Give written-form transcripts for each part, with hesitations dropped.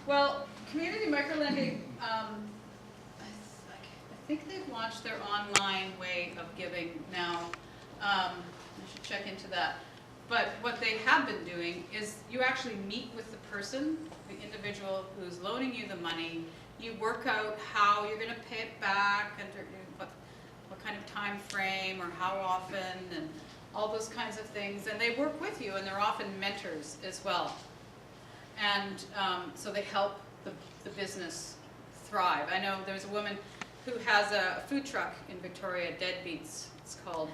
Well, community microlending, I think they've launched their online way of giving now. I should check into that. But what they have been doing is you actually meet with the person, the individual who's loaning you the money. You work out how you're going to pay it back, and what kind of time frame or how often, and all those kinds of things. And they work with you, and they're often mentors as well. And so they help the business thrive. I know there's a woman who has a food truck in Victoria, Deadbeats, it's called.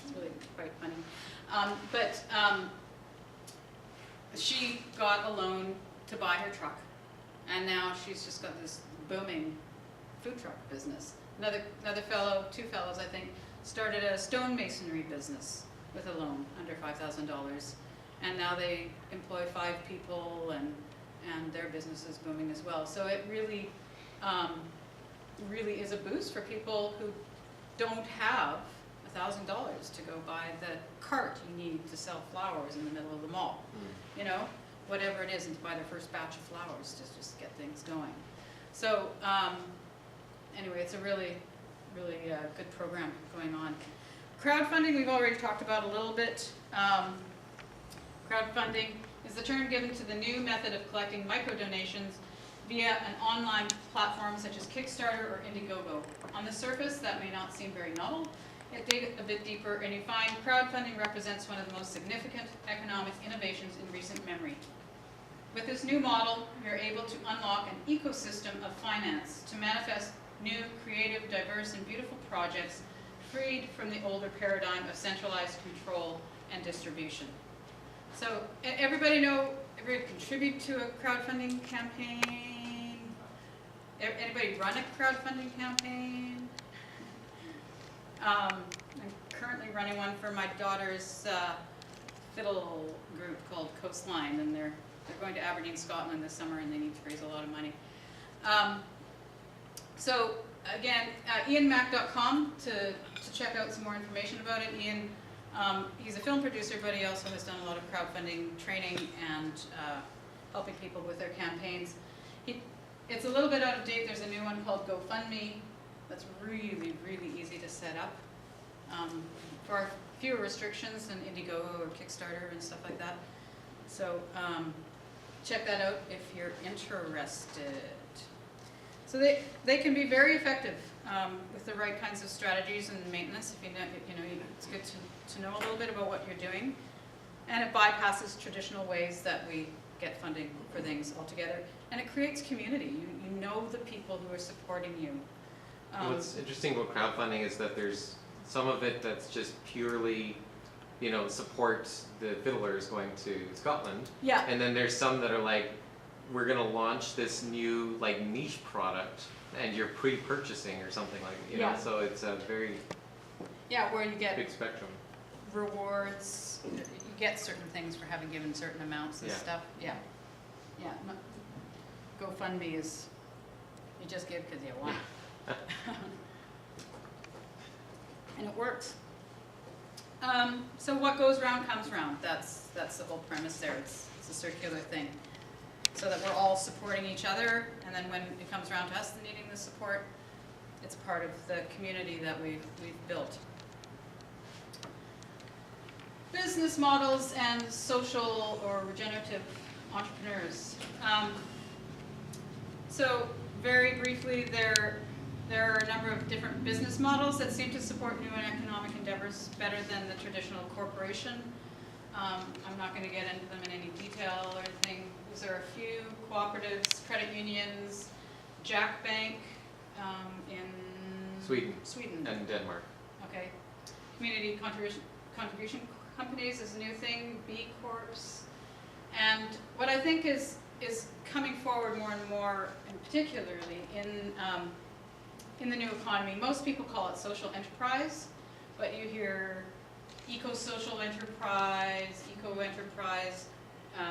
It's really quite funny. She got a loan to buy her truck, and now she's just got this booming food truck business. Another fellow, two fellows I think, started a stonemasonry business with a loan under $5,000, and now they employ 5 people, and their business is booming as well. So it really, really is a boost for people who don't have $1,000 to go buy the cart you need to sell flowers in the middle of the mall. You know, whatever it is, and to buy their first batch of flowers to just get things going. So anyway, it's a really, really good program going on. Crowdfunding, we've already talked about a little bit. Crowdfunding is the term given to the new method of collecting micro-donations via an online platform such as Kickstarter or Indiegogo. On the surface, that may not seem very novel. Yet dig a bit deeper and you find crowdfunding represents one of the most significant economic innovations in recent memory. With this new model, you're able to unlock an ecosystem of finance to manifest new, creative, diverse, and beautiful projects freed from the older paradigm of centralized control and distribution. So, everybody contribute to a crowdfunding campaign? Anybody run a crowdfunding campaign? I'm currently running one for my daughter's fiddle group called Coastline, and they're going to Aberdeen, Scotland this summer, and they need to raise a lot of money. So again, ianmac.com to check out some more information about it. Ian, he's a film producer, but he also has done a lot of crowdfunding training and helping people with their campaigns. It's a little bit out of date. There's a new one called GoFundMe that's really, really easy to set up for fewer restrictions than Indiegogo or Kickstarter and stuff like that. So check that out if you're interested. So they can be very effective with the right kinds of strategies and maintenance. If you know, it's good to know a little bit about what you're doing, and it bypasses traditional ways that we get funding for things altogether, and it creates community. You know the people who are supporting you. What's interesting about crowdfunding is that there's some of it that's just purely, support the fiddlers going to Scotland. Yeah. And then there's some that are like, we're going to launch this new niche product, and you're pre-purchasing or something like that. So it's a very where you get big spectrum. Rewards. You get certain things for having given certain amounts and stuff. Yeah. GoFundMe is you just give because you want. And it works. So what goes round comes round. That's the whole premise there. It's a circular thing. So that we're all supporting each other, and then when it comes around to us needing the support, it's part of the community that we've built. Business models and social or regenerative entrepreneurs. So very briefly, there are a number of different business models that seem to support new and economic endeavors better than the traditional corporation. I'm not going to get into them in any detail or anything. These are a few: cooperatives, credit unions, Jack Bank in Sweden and Denmark. Okay. Community contribution companies is a new thing, B Corps. And what I think is coming forward more and more, and particularly in the new economy, most people call it social enterprise, but you hear eco-social enterprise, eco-enterprise.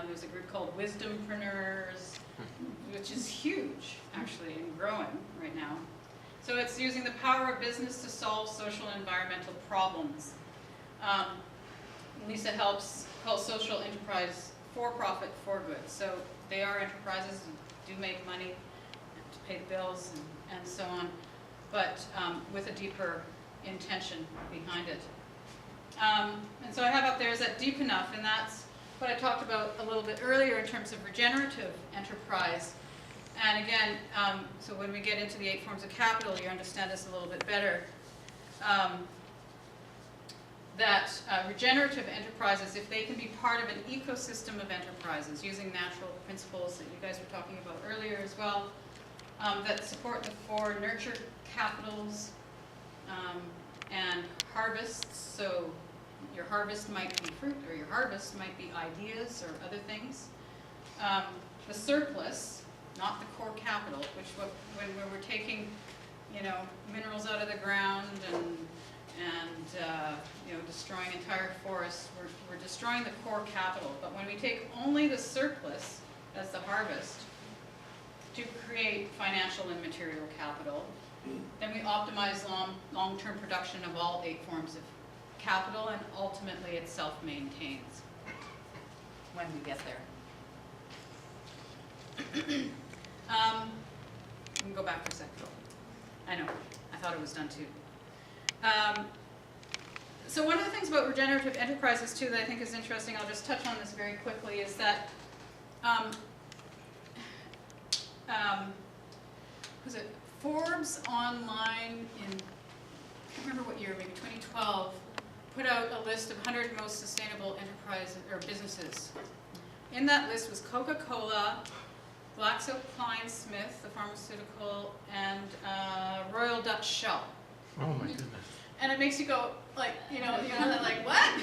There's a group called Wisdompreneurs, which is huge, actually, and growing right now. So it's using the power of business to solve social and environmental problems. Lisa helps call social enterprise for profit, for good. So they are enterprises and do make money to pay the bills and so on, but with a deeper intention behind it. And so I have up there, is that deep enough? And that's what I talked about a little bit earlier in terms of regenerative enterprise. And again, so when we get into the 8 forms of capital, you understand this a little bit better. That regenerative enterprises, if they can be part of an ecosystem of enterprises using natural principles that you guys were talking about earlier as well, that support the 4 nurture capitals and harvests. So your harvest might be fruit, or your harvest might be ideas or other things. The surplus, not the core capital, which when we're taking, you know, minerals out of the ground and you know, destroying entire forests, we're destroying the core capital. But when we take only the surplus as the harvest to create financial and material capital, then we optimize long-term production of all 8 forms of capital, and ultimately it self-maintains when we get there. We can go back for a second. I know, I thought it was done too. So one of the things about regenerative enterprises too that I think is interesting, I'll just touch on this very quickly, is that was it Forbes online in, I can't remember what year, maybe 2012, put out a list of 100 most sustainable enterprises or businesses. In that list was Coca-Cola, GlaxoSmithKline, the pharmaceutical, and Royal Dutch Shell. Oh my goodness. And it makes you go, like, you know, they're like, what?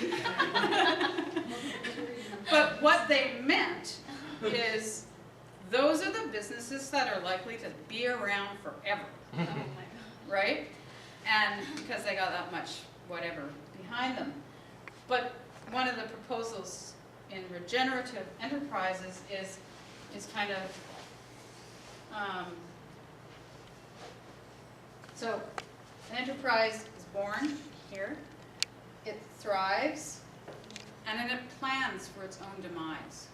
But what they meant is, those are the businesses that are likely to be around forever, right? And because they got that much whatever behind them. But one of the proposals in regenerative enterprises is kind of, so an enterprise is born here, it thrives, and then it plans for its own demise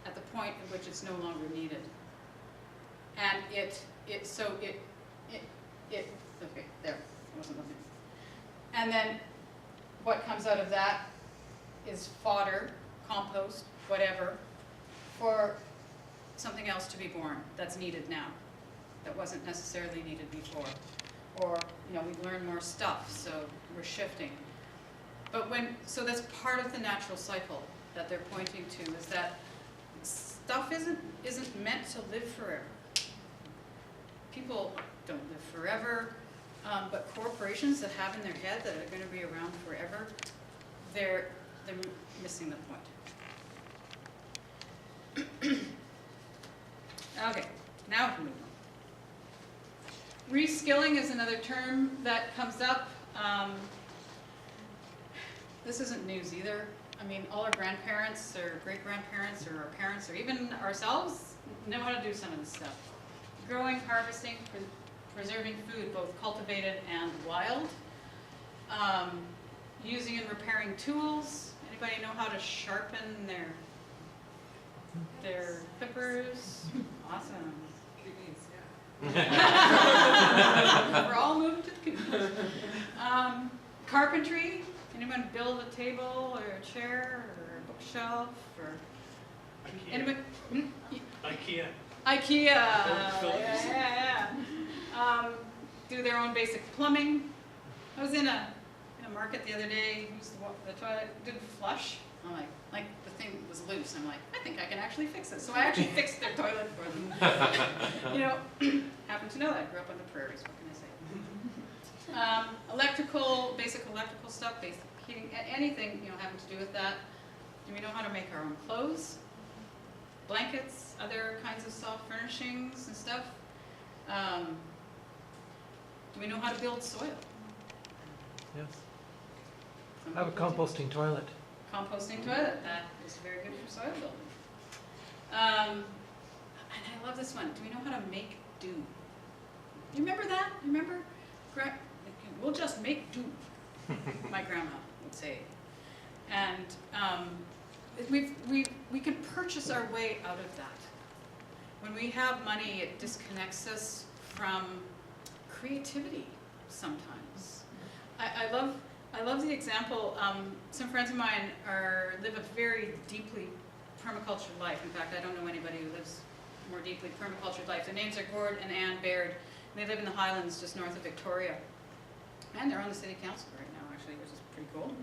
at the point at which it's no longer needed. And okay, there, I wasn't looking. And then what comes out of that is fodder, compost, whatever, for something else to be born that's needed now, that wasn't necessarily needed before. Or, you know, we've learned more stuff, so we're shifting. But so that's part of the natural cycle that they're pointing to, is that stuff isn't meant to live forever. People don't live forever, but corporations that have in their head that are going to be around forever, they're missing the point. Okay, now we can move on. Reskilling is another term that comes up. This isn't news either. I mean, all our grandparents or great-grandparents or our parents or even ourselves know how to do some of this stuff. Growing, harvesting, preserving food, both cultivated and wild. Using and repairing tools. Anybody know how to sharpen their clippers? Awesome. We're all moving to the computer. Carpentry. Anyone build a table or a chair or a bookshelf or anyone? IKEA. IKEA. Yeah. Do their own basic plumbing. I was in a market the other day. Used the toilet, didn't flush. I'm like the thing was loose. I'm like, I think I can actually fix it. So I actually fixed their toilet for them. You know, happen to know that. I grew up on the prairies. What can I say? Electrical, basic electrical stuff, basic heating, anything, you know, having to do with that. Do we know how to make our own clothes? Blankets, other kinds of soft furnishings and stuff? Do we know how to build soil? Yes. I have a composting toilet. Composting toilet, that is very good for soil building. And I love this one. Do we know how to make do? You remember that? You remember? We'll just make do, my grandma would say. And we can purchase our way out of that. when we have money, it disconnects us from creativity sometimes. I love the example, some friends of mine live a very deeply permaculture life. In fact, I don't know anybody who lives more deeply permaculture life. Their names are Gord and Ann Baird, and they live in the Highlands just north of Victoria. And they're on the city council right now, actually, which is pretty cool.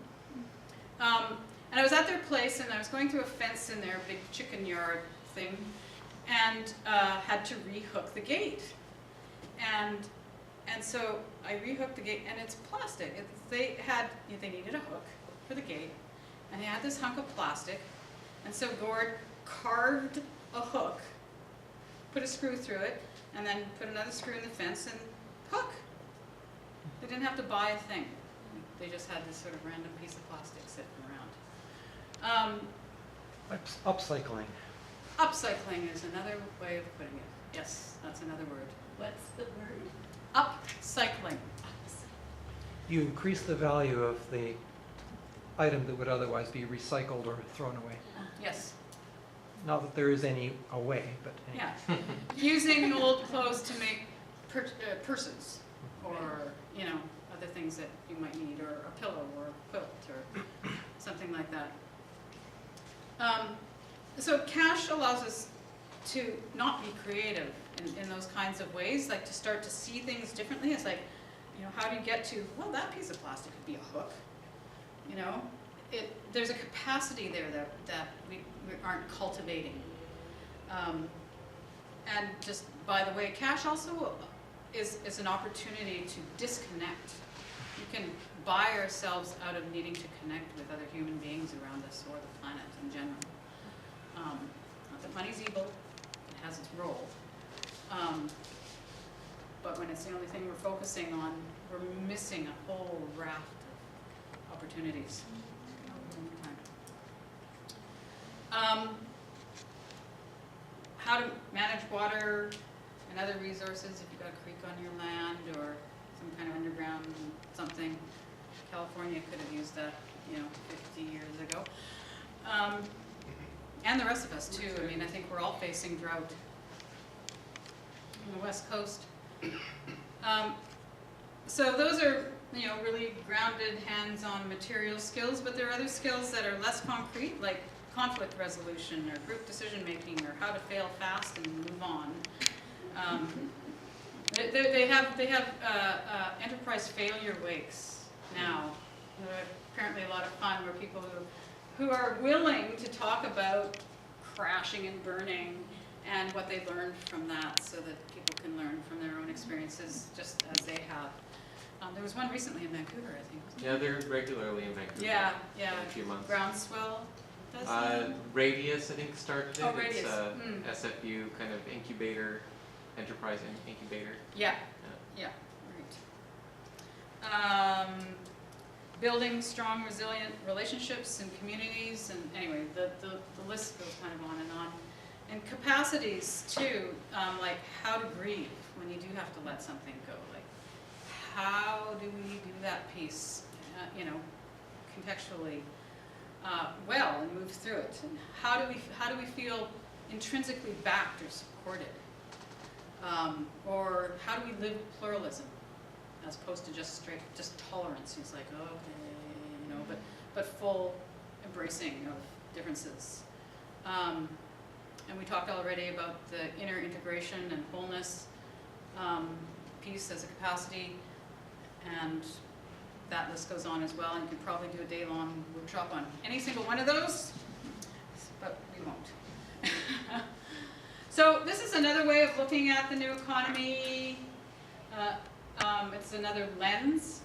And I was at their place, and I was going through a fence in their big chicken yard thing, and had to rehook the gate. And so I rehooked the gate, and it's plastic. They needed a hook for the gate, and they had this hunk of plastic, and so Gord carved a hook, put a screw through it, and then put another screw in the fence and hook. They didn't have to buy a thing. They just had this sort of random piece of plastic sitting around. Upcycling. Upcycling is another way of putting it. Yes, that's another word. What's the word? Upcycling. You increase the value of the item that would otherwise be recycled or thrown away. Yes. Not that there is any away, but anyway. Yeah. Using old clothes to make purses, or other things that you might need, or a pillow, or a quilt, or something like that. So cash allows us to not be creative in those kinds of ways, like to start to see things differently. It's like, how do you get to, well, that piece of plastic could be a hook, there's a capacity there that we aren't cultivating. And just by the way, cash also is an opportunity to disconnect. We can buy ourselves out of needing to connect with other human beings around us or the planet in general. Not that money's evil, it has its role. But when it's the only thing we're focusing on, we're missing a whole raft of opportunities. How to manage water and other resources if you've got a creek on your land or some kind of underground something. California could have used that, 50 years ago. And the rest of us too. I mean, I think we're all facing drought on the West Coast. So those are, really grounded, hands-on material skills, but there are other skills that are less concrete, like conflict resolution or group decision-making or how to fail fast and move on. They have enterprise failure wakes now. They're apparently a lot of fun, where people who are willing to talk about crashing and burning and what they learned from that, so that people can learn from their own experiences just as they have. There was one recently in Vancouver, I think. Yeah, they're regularly in Vancouver. Yeah. In a few months. Groundswell does that? Radius, I think, started it. Oh, Radius. It's SFU kind of incubator, enterprise incubator. Yeah, right. Building strong, resilient relationships and communities, and anyway, the list goes kind of on and on. And capacities too, like how to grieve when you do have to let something go. Like, how do we do that piece, contextually well and move through it? And how do we feel intrinsically backed or supported? Or how do we live pluralism as opposed to just tolerance? It's like, okay, but full embracing of differences. And we talked already about the inner integration and wholeness piece as a capacity, and that list goes on as well, and you could probably do a day-long workshop on any single one of those, but we won't. So this is another way of looking at the new economy. It's another lens,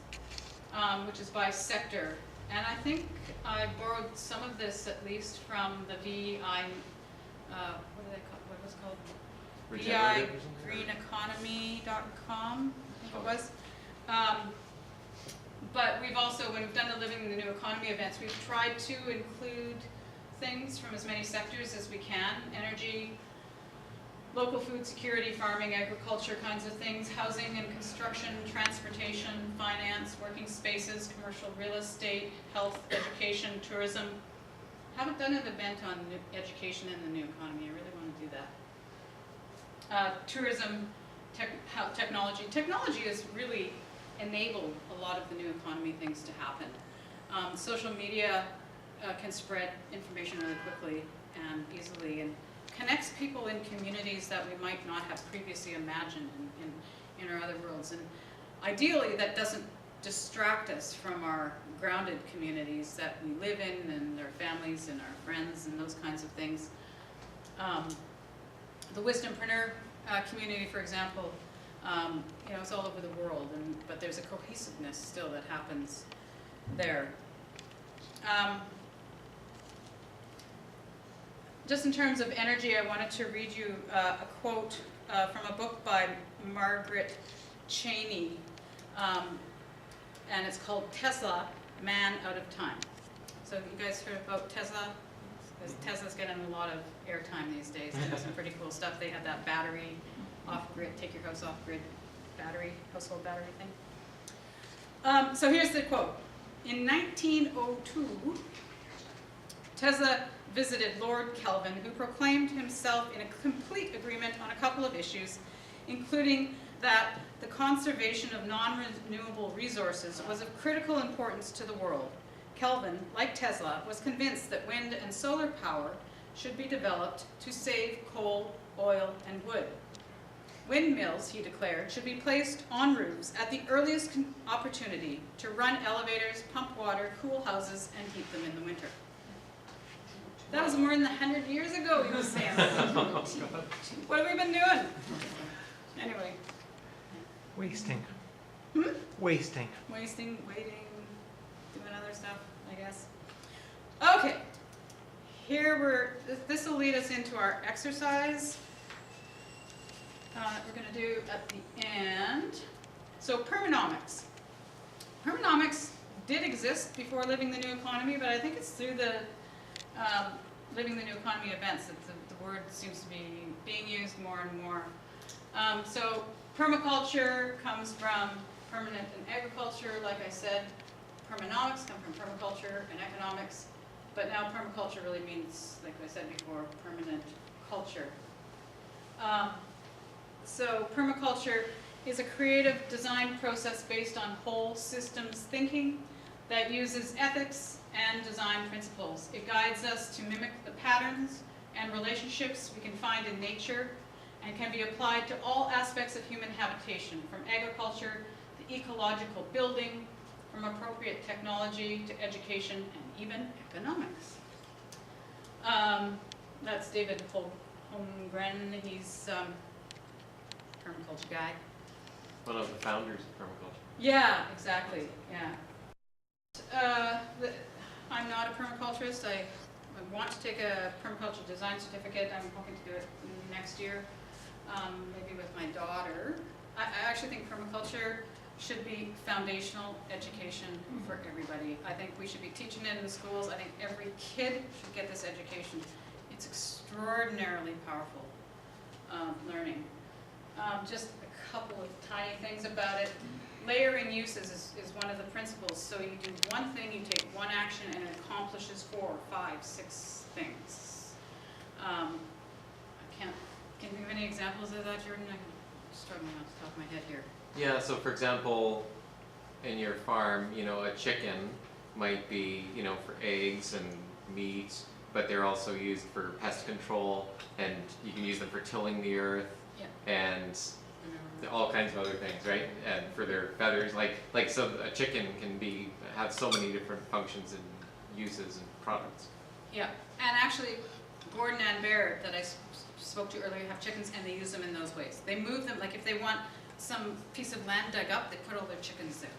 which is by sector. And I think I borrowed some of this, at least, from the VI, what was it called? VIgreeneconomy.com, I think it was. But we've also, when we've done the Living in the New Economy events, we've tried to include things from as many sectors as we can: energy, local food security, farming, agriculture kinds of things, housing and construction, transportation, finance, working spaces, commercial real estate, health, education, tourism. Haven't done an event on education in the new economy. I really want to do that. tourism, technology. Technology has really enabled a lot of the new economy things to happen. Social media can spread information really quickly and easily, and connects people in communities that we might not have previously imagined in our other worlds. And ideally, that doesn't distract us from our grounded communities that we live in, and our families and our friends and those kinds of things. The Wisdompreneur community, for example, you know, it's all over the world, but there's a cohesiveness still that happens there. Just in terms of energy, I wanted to read you a quote from a book by Margaret Cheney, and it's called Tesla, Man Out of Time. So you guys heard about Tesla? Because Tesla's getting a lot of airtime these days. They have some pretty cool stuff. They have that battery off-grid, take your house off-grid battery, household battery thing. So here's the quote. In 1902, Tesla visited Lord Kelvin, who proclaimed himself in a complete agreement on a couple of issues, including that the conservation of non-renewable resources was of critical importance to the world. Kelvin, like Tesla, was convinced that wind and solar power should be developed to save coal, oil, and wood. Windmills, he declared, should be placed on roofs at the earliest opportunity to run elevators, pump water, cool houses, and heat them in the winter. That was more than 100 years ago, he was saying. What have we been doing? Anyway. Wasting. Hmm? Wasting. Wasting, waiting, doing other stuff, I guess. Okay. This will lead us into our exercise that we're going to do at the end. So permanomics. Permanomics did exist before Living the New Economy, but I think it's through the Living the New Economy events that the word seems to be being used more and more. So permaculture comes from permanent and agriculture, like I said. Permanomics come from permaculture and economics, but now permaculture really means, like I said before, permanent culture. So permaculture is a creative design process based on whole systems thinking that uses ethics and design principles. It guides us to mimic the patterns and relationships we can find in nature, and can be applied to all aspects of human habitation, from agriculture to ecological building, from appropriate technology to education and even economics. That's David Holmgren. He's a permaculture guy. One of the founders of permaculture. Yeah, exactly. Yeah. I'm not a permaculturist. I want to take a permaculture design certificate. I'm hoping to do it next year, maybe with my daughter. I actually think permaculture should be foundational education for everybody. I think we should be teaching it in the schools. I think every kid should get this education. It's extraordinarily powerful learning. Just a couple of tiny things about it. Layering uses is one of the principles. So you do one thing, you take one action, and it accomplishes 4, 5, 6 things. Can you give any examples of that, Jordan? I'm struggling off the top of my head here. Yeah, so for example, in your farm, you know, a chicken might be, you know, for eggs and meat, but they're also used for pest control, and you can use them for tilling the earth, and all kinds of other things, right? And for their feathers, like so a chicken can have so many different functions and uses and products. Yeah, and actually, Gordon and Barrett that I spoke to earlier have chickens, and they use them in those ways. They move them, like if they want some piece of land dug up, they put all their chickens there.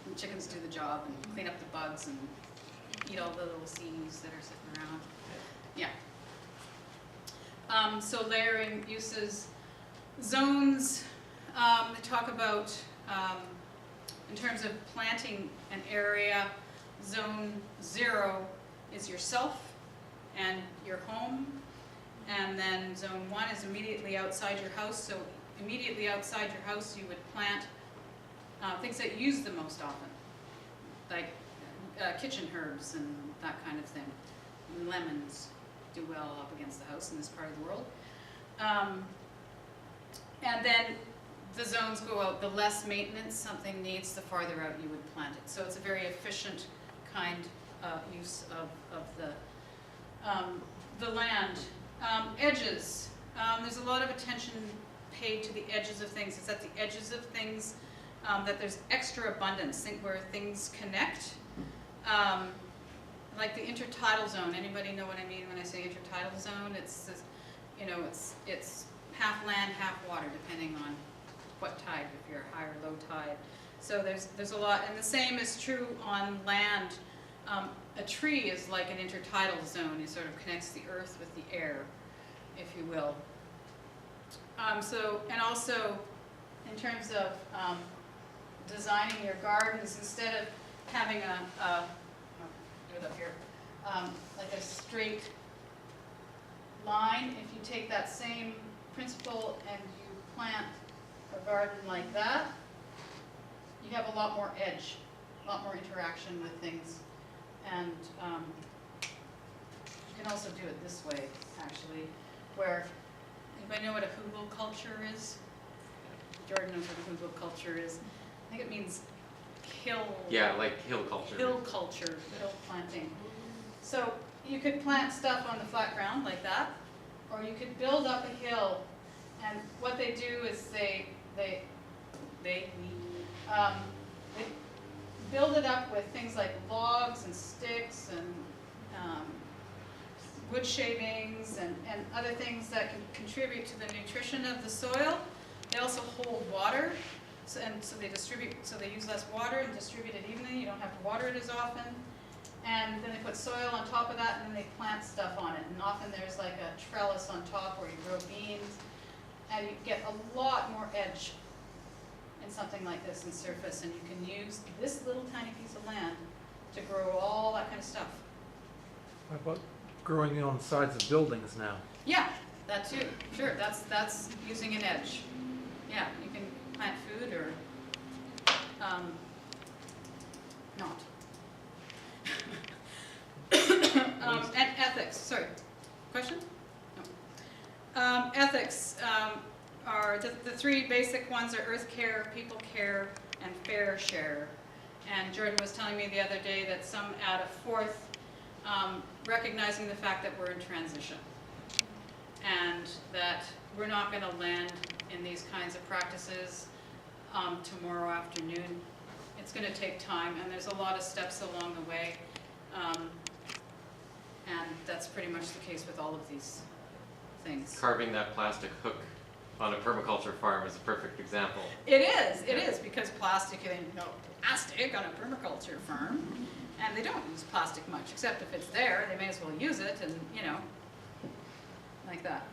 And chickens do the job and clean up the bugs and eat all the little seeds that are sitting around. Yeah. So layering uses, zones. They talk about, in terms of planting an area, zone 0 is yourself and your home, and then zone 1 is immediately outside your house. So immediately outside your house you would plant things that you use the most often, like kitchen herbs and that kind of thing. Lemons do well up against the house in this part of the world. And then the zones go out, the less maintenance something needs, the farther out you would plant it. So it's a very efficient kind use of the land. Edges, there's a lot of attention paid to the edges of things. It's at the edges of things that there's extra abundance, where things connect. Like the intertidal zone, anybody know what I mean when I say intertidal zone? It's, you know, it's half land, half water, depending on what tide, if you're high or low tide. So there's a lot, and the same is true on land. A tree is like an intertidal zone. It sort of connects the earth with the air, if you will. And also, in terms of designing your gardens, instead of having I'll do it up here, like a straight line, if you take that same principle and you plant a garden like that, you have a lot more edge, a lot more interaction with things. And you can also do it this way, actually, where, anybody know what a hugelkultur is? Jordan knows what a hugelkultur is. I think it means hill. Yeah, like hill culture. Hill culture, hill planting. So you could plant stuff on the flat ground like that, or you could build up a hill. And what they do is they build it up with things like logs and sticks and wood shavings and other things that can contribute to the nutrition of the soil. They also hold water, so they use less water and distribute it evenly. You don't have to water it as often. And then they put soil on top of that, and then they plant stuff on it. And often there's like a trellis on top where you grow beans, and you get a lot more edge in something like this in surface, and you can use this little tiny piece of land to grow all that kind of stuff. How about growing on the sides of buildings now? Yeah, that too. Sure, that's using an edge. Yeah, you can plant food or not. And ethics. Sorry, question? No. Ethics are the three basic ones are earth care, people care, and fair share. And Jordan was telling me the other day that some add a fourth, recognizing the fact that we're in transition and that we're not going to land in these kinds of practices tomorrow afternoon. It's going to take time, and there's a lot of steps along the way, and that's pretty much the case with all of these things. Carving that plastic hook on a permaculture farm is a perfect example. It is, because plastic, no plastic on a permaculture farm, and they don't use plastic much, except if it's there, they may as well use it, and, you know, like that.